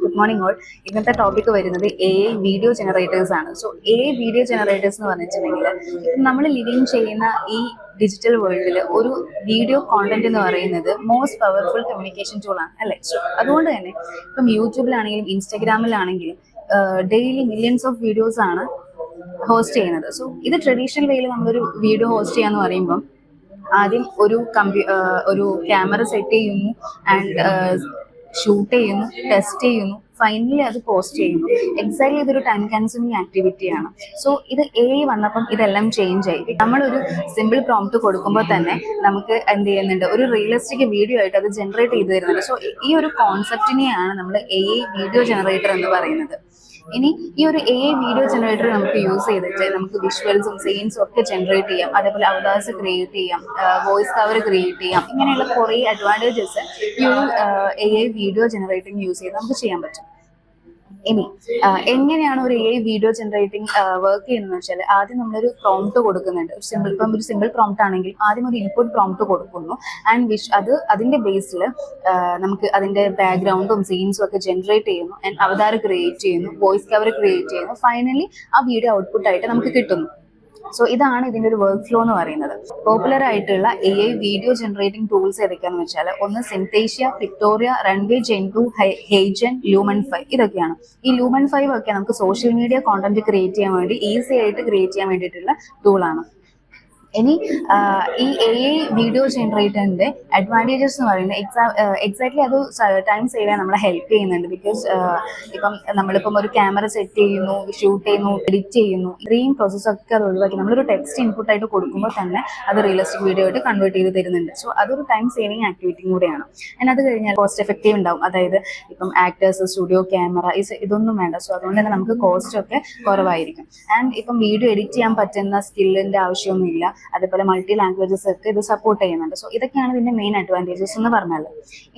Good morning all. ഇന്നത്തെ topic വരുന്നത് AI video generators ആണ്. സോ AI വീഡിയോ ജനറേറ്റേഴ്സ് എന്ന് പറഞ്ഞിട്ടുണ്ടെങ്കിൽ നമ്മൾ ലിവിങ് ചെയ്യുന്ന ഈ ഡിജിറ്റൽ വേൾഡിൽ ഒരു വീഡിയോ കോണ്ടന്റ് എന്ന് പറയുന്നത് മോസ്റ്റ് പവർഫുൾ കമ്മ്യൂണിക്കേഷൻ ടൂൾ ആണ് അല്ലേ? സോ അതുകൊണ്ട് തന്നെ ഇപ്പം യൂട്യൂബിലാണെങ്കിലും ഇൻസ്റ്റാഗ്രാമിലാണെങ്കിലും ഡെയിലി മില്യൺസ് ഓഫ് വീഡിയോസ് ആണ് ഹോസ്റ്റ് ചെയ്യുന്നത്. സോ ഇത് ട്രഡീഷണൽ വേയിൽ നമ്മളൊരു വീഡിയോ ഹോസ്റ്റ് ചെയ്യാന്ന് പറയുമ്പം ആദ്യം ഒരു ക്യാമറ സെറ്റ് ചെയ്യുന്നു ആൻഡ് ഷൂട്ട് ചെയ്യുന്നു, ടെസ്റ്റ് ചെയ്യുന്നു, ഫൈനലി അത് പോസ്റ്റ് ചെയ്യുന്നു. എക്സാക്ട്ലി ഇതൊരു ടൈം കൺസ്യൂമിങ് ആക്ടിവിറ്റിയാണ്. സോ ഇത് AI വന്നപ്പം ഇതെല്ലാം ചേഞ്ച് ആയി. നമ്മളൊരു സിമ്പിൾ പ്രോംപ്റ്റ് കൊടുക്കുമ്പോൾ തന്നെ നമുക്ക് എന്ത് ചെയ്യുന്നുണ്ട്, ഒരു റിയലിസ്റ്റിക് വീഡിയോ ആയിട്ട് അത് ജനറേറ്റ് ചെയ്ത് തരുന്നുണ്ട്. സോ ഈ ഒരു കോൺസെപ്റ്റിനെയാണ് നമ്മൾ AI വീഡിയോ ജനറേറ്റർ എന്ന് പറയുന്നത്. ഇനി ഈ ഒരു AI വീഡിയോ ജനറേറ്റർ നമുക്ക് യൂസ് ചെയ്തിട്ട് നമുക്ക് വിഷ്വൽസും സീൻസും ഒക്കെ ജനറേറ്റ് ചെയ്യാം. അതേപോലെ അവതാർസ് ക്രിയേറ്റ് ചെയ്യാം, വോയിസ് കവർ ക്രിയേറ്റ് ചെയ്യാം. ഇങ്ങനെയുള്ള കുറേ അഡ്വാൻറ്റേജസ് ഈ ഒരു AI വീഡിയോ ജനറേറ്റിംഗ് യൂസ് ചെയ്ത് നമുക്ക് ചെയ്യാൻ പറ്റും. ഇനി എങ്ങനെയാണ് ഒരു AI വീഡിയോ ജനറേറ്റിംഗ് വർക്ക് ചെയ്യുന്നതെന്ന് വെച്ചാൽ, ആദ്യം നമ്മളൊരു പ്രോംപ്റ്റ് കൊടുക്കുന്നുണ്ട്. ഒരു സിമ്പിൾ പ്രോംപ്റ്റ് ആണെങ്കിൽ ആദ്യം ഒരു ഇൻപുട്ട് പ്രോംപ്റ്റ് കൊടുക്കുന്നു ആൻഡ് അതിന്റെ ബേസിൽ നമുക്ക് അതിന്റെ ബാക്ക്ഗ്രൗണ്ടും സീൻസും ഒക്കെ ജനറേറ്റ് ചെയ്യുന്നു ആൻഡ് അവതാർ ക്രിയേറ്റ് ചെയ്യുന്നു, വോയിസ് കവർ ക്രിയേറ്റ് ചെയ്യുന്നു. ഫൈനലി ആ വീഡിയോ ഔട്ട്പുട്ട് ആയിട്ട് നമുക്ക് കിട്ടുന്നു. സോ ഇതാണ് ഇതിന്റെ ഒരു വർക്ക് ഫ്ലോ എന്ന് പറയുന്നത്. പോപ്പുലർ ആയിട്ടുള്ള AI വീഡിയോ ജനറേറ്റിംഗ് ടൂൾസ് ഏതൊക്കെയാണെന്ന് വെച്ചാൽ, ഒന്ന് സിന്തേഷ്യ, പിക്ടോറിയ, റൺവേ, ജെൻ2, ഹേജൻ, ലൂമൻ 5 ഇതൊക്കെയാണ്. ഈ ലൂമൻ 5 ഒക്കെ നമുക്ക് സോഷ്യൽ മീഡിയ കോണ്ടന്റ് ക്രിയേറ്റ് ചെയ്യാൻ വേണ്ടി ഈസി ആയിട്ട് ക്രിയേറ്റ് ചെയ്യാൻ വേണ്ടിയിട്ടുള്ള ടൂളാണ്. ഇനി ഈ AI വീഡിയോ ജനറേറ്ററിന്റെ അഡ്വാൻറ്റേജസ് എന്ന് പറയുന്നത് എക്സാക്ട്ലി അത് ടൈം സേവ് ചെയ്യാൻ നമ്മളെ ഹെൽപ്പ് ചെയ്യുന്നുണ്ട്. ബിക്കോസ് ഇപ്പം നമ്മളിപ്പം ഒരു ക്യാമറ സെറ്റ് ചെയ്യുന്നു, ഷൂട്ട് ചെയ്യുന്നു, എഡിറ്റ് ചെയ്യുന്നു, ഇത്രയും പ്രോസസ്സ് ഒക്കെ അത് ഒഴിവാക്കി നമ്മളൊരു ടെക്സ്റ്റ് ഇൻപുട്ട് ആയിട്ട് കൊടുക്കുമ്പോൾ തന്നെ അത് റിയലിസ്റ്റിക് വീഡിയോ ആയിട്ട് കൺവേർട്ട് ചെയ്ത് തരുന്നുണ്ട്. സോ അതൊരു ടൈം സേവിങ് ആക്ടിവിറ്റിയും കൂടെയാണ്. ആൻഡ് അത് കഴിഞ്ഞാൽ കോസ്റ്റ് എഫക്റ്റീവ് ഉണ്ടാവും. അതായത് ഇപ്പം ആക്ടേഴ്സ്, സ്റ്റുഡിയോ ക്യാമറ ഇതൊന്നും വേണ്ട. സോ അതുകൊണ്ട് തന്നെ നമുക്ക് കോസ്റ്റ് ഒക്കെ കുറവായിരിക്കും. ആൻഡ് ഇപ്പം വീഡിയോ എഡിറ്റ് ചെയ്യാൻ പറ്റുന്ന സ്കില്ലിന്റെ ആവശ്യമൊന്നുമില്ല. അതേപോലെ മൾട്ടി ലാംഗ്വേജസ് ഒക്കെ ഇത് സപ്പോർട്ട് ചെയ്യുന്നുണ്ട്. സോ ഇതൊക്കെയാണ് ഇതിന്റെ മെയിൻ അഡ്വാൻറ്റേജസ് എന്ന് പറഞ്ഞാൽ.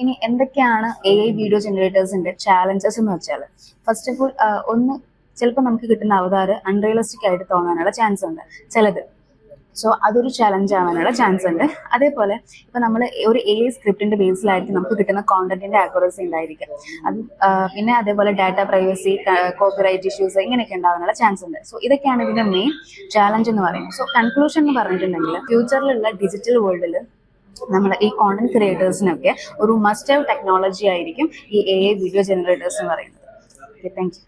ഇനി എന്തൊക്കെയാണ് AI വീഡിയോ ജനറേറ്റേഴ്സിന്റെ ചാലഞ്ചസ് എന്ന് വെച്ചാൽ, ഫസ്റ്റ് ഓഫ് ഓൾ ഒന്ന് ചിലപ്പോൾ നമുക്ക് കിട്ടുന്ന അവതാർ അൺറിയലിസ്റ്റിക് ആയിട്ട് തോന്നാനുള്ള ചാൻസ് ഉണ്ട് ചിലത്. സോ അതൊരു ചലഞ്ച് ആവാനുള്ള ചാൻസ് ഉണ്ട്. അതേപോലെ ഇപ്പം നമ്മൾ ഒരു AI സ്ക്രിപ്റ്റിന്റെ ബേസിലായിരിക്കും നമുക്ക് കിട്ടുന്ന കോണ്ടന്റിന്റെ ആക്യുറസി ഉണ്ടായിരിക്കും. അത് പിന്നെ അതേപോലെ ഡാറ്റ പ്രൈവസി, കോപ്പിറൈറ്റ് ഇഷ്യൂസ് ഇങ്ങനെയൊക്കെ ഉണ്ടാവാനുള്ള ചാൻസ് ഉണ്ട്. സോ ഇതൊക്കെയാണ് ഇതിന്റെ മെയിൻ ചാലഞ്ച് എന്ന് പറയുന്നത്. സോ കൺക്ലൂഷൻ എന്ന് പറഞ്ഞിട്ടുണ്ടെങ്കിൽ, ഫ്യൂച്ചറിലുള്ള ഡിജിറ്റൽ വേൾഡിൽ നമ്മൾ ഈ കോണ്ടന്റ് ക്രിയേറ്റേഴ്സിനൊക്കെ ഒരു മസ്റ്റ് ഹാവ് ടെക്നോളജി ആയിരിക്കും ഈ AI വീഡിയോ ജനറേറ്റേഴ്സ് എന്ന് പറയുന്നത്. Okay, thank you.